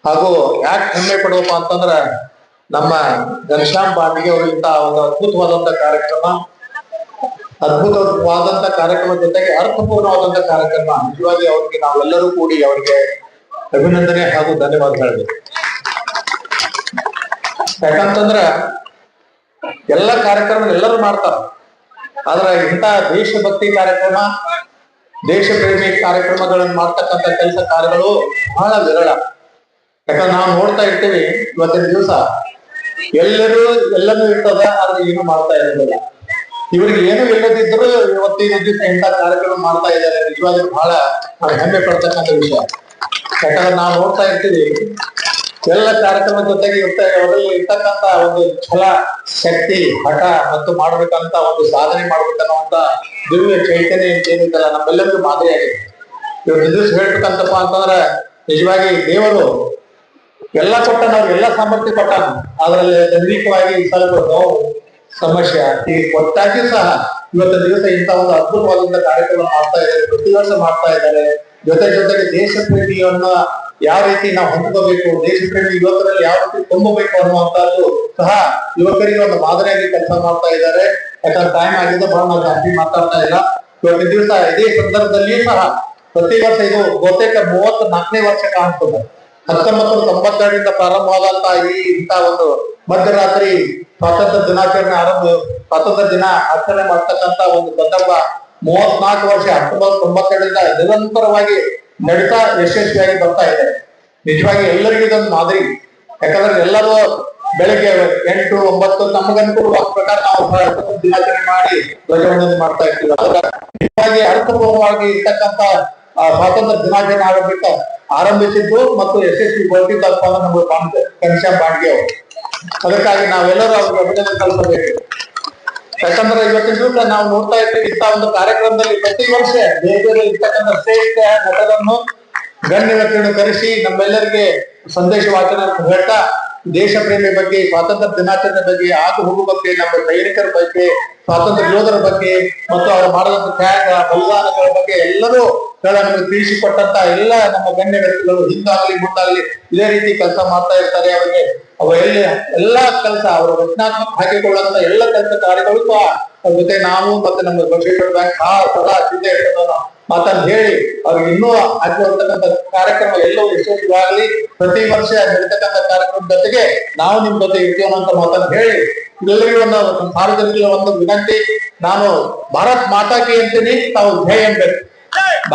ಹಾಗೂ ಯಾಕೆ ಹೆಮ್ಮೆ ಪಡುವಪ್ಪ ಅಂತಂದ್ರ ನಮ್ಮ ಘನಶ್ಯಾಮ್ ಬಾಂಡಿಗೆ ಅವರು ಇಂತಹ ಒಂದು ಅದ್ಭುತವಾದಂತ ಕಾರ್ಯಕ್ರಮ ಜೊತೆಗೆ ಅರ್ಥಪೂರ್ಣವಾದಂತ ಕಾರ್ಯಕ್ರಮ. ನಿಜವಾಗಿ ಅವ್ರಿಗೆ ನಾವೆಲ್ಲರೂ ಕೂಡಿ ಅವರಿಗೆ ಅಭಿನಂದನೆ ಹಾಗೂ ಧನ್ಯವಾದ ಹೇಳಬೇಕು. ಯಾಕಂತಂದ್ರ ಎಲ್ಲ ಕಾರ್ಯಕ್ರಮ ಎಲ್ಲರೂ ಮಾಡ್ತಾರ, ಆದ್ರೆ ಇಂಥ ದೇಶಭಕ್ತಿ ಕಾರ್ಯಕ್ರಮ, ದೇಶ ಪ್ರೇಮಿ ಕಾರ್ಯಕ್ರಮಗಳನ್ನು ಮಾಡ್ತಕ್ಕಂಥ ಕೆಲಸ ಕಾರ್ಯಗಳು ಬಹಳ ವಿರಳ. ಯಾಕಂದ್ರೆ ನಾವು ನೋಡ್ತಾ ಇರ್ತೀವಿ ಇವತ್ತಿನ ದಿವಸ ಎಲ್ಲರೂ ಎಲ್ಲನೂ ಇರ್ತದ, ಆದ್ರೆ ಏನು ಮಾಡ್ತಾ ಇರೋದಿಲ್ಲ. ಇವ್ರಿಗೆ ಏನು ಇಲ್ಲದಿದ್ರು ಇವತ್ತಿನ ದಿವಸ ಇಂಥ ಕಾರ್ಯಕ್ರಮ ಮಾಡ್ತಾ ಇದ್ದಾರೆ. ನಿಜವಾಗ್ಲೂ ಬಹಳ ಹೆಮ್ಮೆ ಪಡ್ತಕ್ಕಂಥ ವಿಷಯ. ಯಾಕಂದ್ರೆ ನಾವು ನೋಡ್ತಾ ಇರ್ತೀವಿ ಎಲ್ಲ ಕಾರ್ಯಕ್ರಮದ ಜೊತೆಗೆ ಅವರಲ್ಲಿ ಇರ್ತಕ್ಕಂತ ಒಂದು ಛಲ, ಶಕ್ತಿ, ಹಠ ಮತ್ತು ಮಾಡ್ಬೇಕಂತ ಒಂದು ಸಾಧನೆ ಮಾಡ್ಬೇಕನ್ನುವಂತ ದಿವ್ಯ ಚೈತನ್ಯ ಏನಿದ್ದಲ್ಲ ನಮ್ಮೆಲ್ಲರಿಗೂ ಮಾದರಿಯಾಗಿದೆ. ಇವತ್ತು ದಿವಸ ಹೇಳ್ಬೇಕಂತಪ್ಪ ಅಂತಂದ್ರೆ ನಿಜವಾಗಿ ದೇವರು ಎಲ್ಲ ಕೊಟ್ಟಾನ, ಅವ್ರಿಗೆಲ್ಲ ಸಾಮರ್ಥ್ಯ ಕೊಟ್ಟಾನ. ಅದರಲ್ಲಿ ದೈಹಿಕವಾಗಿ ಸ್ವಲ್ಪ ನೋವು, ಸಮಸ್ಯೆ ಈಗ ಕೊಟ್ಟಾಗಿ ಸಹ ಇವತ್ತಿನ ದಿವಸ ಇಂಥ ಒಂದು ಅದ್ಭುತವಾದಂತ ಕಾರ್ಯಕ್ರಮ ಮಾಡ್ತಾ ಇದ್ದಾರೆ, ಪ್ರತಿ ವರ್ಷ ಮಾಡ್ತಾ ಇದ್ದಾರೆ. ಜೊತೆಗೆ ದೇಶ ಪ್ರೇಮಿಯನ್ನ ಯಾವ ರೀತಿ ನಾವು ಹೊಂದ್ಕೋಬೇಕು, ದೇಶ ಪ್ರೇಮಿ ಯುವಕರಲ್ಲಿ ಯಾವ ರೀತಿ ತುಂಬಬೇಕು ಅನ್ನುವಂತದ್ದು ಸಹ ಯುವಕರಿಗೆ ಒಂದು ಮಾದರಿಯಾಗಿ ಕೆಲಸ ಮಾಡ್ತಾ ಇದ್ದಾರೆ. ಯಾಕಂದ್ರೆ ಟೈಮ್ ಆಗಿದೆ, ಬಹಳ ನಾವು ಜಾಸ್ತಿ ಮಾತಾಡ್ತಾ ಇಲ್ಲ. ಇವತ್ತಿನ ದಿವಸ ಇದೇ ಸಂದರ್ಭದಲ್ಲಿಯೂ ಸಹ ಪ್ರತಿ ವರ್ಷ ಇದು ಬಹುತೇಕ 34ನೇ ವರ್ಷ ಕಾಣ್ತದೆ. 1992ರಿಂದ ಪ್ರಾರಂಭವಾದಂತ ಇಂಥ ಒಂದು ಮಧ್ಯರಾತ್ರಿ ಸ್ವಾತಂತ್ರ್ಯ ದಿನಾಚರಣೆ ಸ್ವಾತಂತ್ರ್ಯ ದಿನ ಆಚರಣೆ ಮಾಡ್ತಕ್ಕಂತ ಒಂದು ಸಂದರ್ಭ 34 ವರ್ಷ 1992ರಿಂದ ನಿರಂತರವಾಗಿ ನಡೀತಾ ಯಶಸ್ವಿಯಾಗಿ ಬರ್ತಾ ಇದೆ. ನಿಜವಾಗಿ ಎಲ್ಲರಿಗೂ ಇದೊಂದು ಮಾದರಿ. ಯಾಕಂದ್ರೆ ಎಲ್ಲರೂ ಬೆಳಿಗ್ಗೆ 8, 9 ನಮಗನುಕೂಲವಾದ ಪ್ರಕಾರ ನಾವು ದಿನಾಚರಣೆ ಮಾಡಿ ಧ್ವಜವಂದನೆ ಮಾಡ್ತಾ ಇರ್ತೀವಿ. ನಿಜವಾಗಿ ಅರ್ಥಪೂರ್ಣವಾಗಿ ಇರ್ತಕ್ಕಂತ ಸ್ವಾತಂತ್ರ್ಯ ದಿನಾಚರಣೆ ಆರಂಭಿಸಿದ್ದು ಮತ್ತು ಯಶಸ್ವಿಗೊಳಿಸಿದ್ದಪ್ಪ ನಮ್ಮ ಘನಶ್ಯಾಮ್ ಬಾಂಡ್ಗೆ ಅವರು. ಅದಕ್ಕಾಗಿ ನಾವೆಲ್ಲರೂ ಅವ್ರಿಗೆ ಅಭಿನಂದನೆ ಸಲ್ಲಿಸಬೇಕು. ಯಾಕಂದ್ರೆ ಇವತ್ತಿನ ದಿವಸ ನಾವು ನೋಡ್ತಾ ಇರ್ತೀವಿ ಇಂಥ ಒಂದು ಕಾರ್ಯಕ್ರಮದಲ್ಲಿ ಪ್ರತಿ ವರ್ಷ ಬೇರೆ ಇರ್ತಕ್ಕಂಥ ಶ್ರೇಷ್ಠ ನಟರನ್ನು ಗಣ್ಯ ವ್ಯಕ್ತಿಗಳನ್ನು ಕರೆಸಿ ನಮ್ಮೆಲ್ಲರಿಗೆ ಸಂದೇಶ ವಾಚನ ಹೇಳ್ತಾ ದೇಶ ಪ್ರೇಮಿ ಬಗ್ಗೆ, ಸ್ವಾತಂತ್ರ್ಯ ದಿನಾಚರಣೆ ಬಗ್ಗೆ, ಆಗು ಹೋಗು ಬಗ್ಗೆ, ನಮ್ಮ ಸೈನಿಕರ ಬಗ್ಗೆ, ಸ್ವಾತಂತ್ರ್ಯ ಯೋಧರ ಬಗ್ಗೆ ಮತ್ತು ಅವರು ಮಾಡಿದಂತ ತ್ಯಾಗ ಬಲಿದಾನಗಳ ಬಗ್ಗೆ ಎಲ್ಲರೂ ನಮಗೆ ತಿಳಿಸಿಕೊಟ್ಟಂತ ಎಲ್ಲ ನಮ್ಮ ಗಣ್ಯ ವ್ಯಕ್ತಿಗಳು ಹಿಂದಾಗ್ಲಿ ಮುಂದಾಗ್ಲಿ ಇದೇ ರೀತಿ ಕೆಲಸ ಮಾಡ್ತಾ ಇರ್ತಾರೆ. ಅವರಿಗೆ ಎಲ್ಲಾ ಕೆಲಸ ಅವರು ರಚನಾತ್ಮಕ ಹಾಕಿಕೊಳ್ಳುವಂತ ಎಲ್ಲ ಕೆಲಸ ಕಾರ್ಯಗಳು ಅವ್ರ ಜೊತೆ ನಾವು ಮತ್ತೆ ನಮ್ಮ ಬಸವೇಶ್ವರ ಬ್ಯಾಂಕ್ ಸದಾ ಸಿದ್ಧ ಇರ್ತದ ಮಾತನ್ನು ಹೇಳಿ ಅವ್ರಿಗೆ ಇನ್ನೂ ಆಗಿರ್ತಕ್ಕಂಥ ಕಾರ್ಯಕ್ರಮ ಎಲ್ಲವೂ ಯಶಸ್ವಿಯಾಗಲಿ. ಪ್ರತಿ ವರ್ಷ ನಡೀತಕ್ಕಂಥ ಕಾರ್ಯಕ್ರಮದ ಜೊತೆಗೆ ನಾವು ನಿಮ್ ಜೊತೆ ಇರ್ತೀವಿ ಅಂತ ಮಾತನ್ನು ಹೇಳಿ ಎಲ್ಲರಿಗೂ ಒಂದು ಸಾರ್ವಜನಿಕರ ಒಂದು ವಿನಂತಿ, ನಾನು ಭಾರತ್ ಮಾತಾ ಕಿ ಅಂತೀನಿ, ತಾವು ಜೈ ಅನ್ಬೇಕು.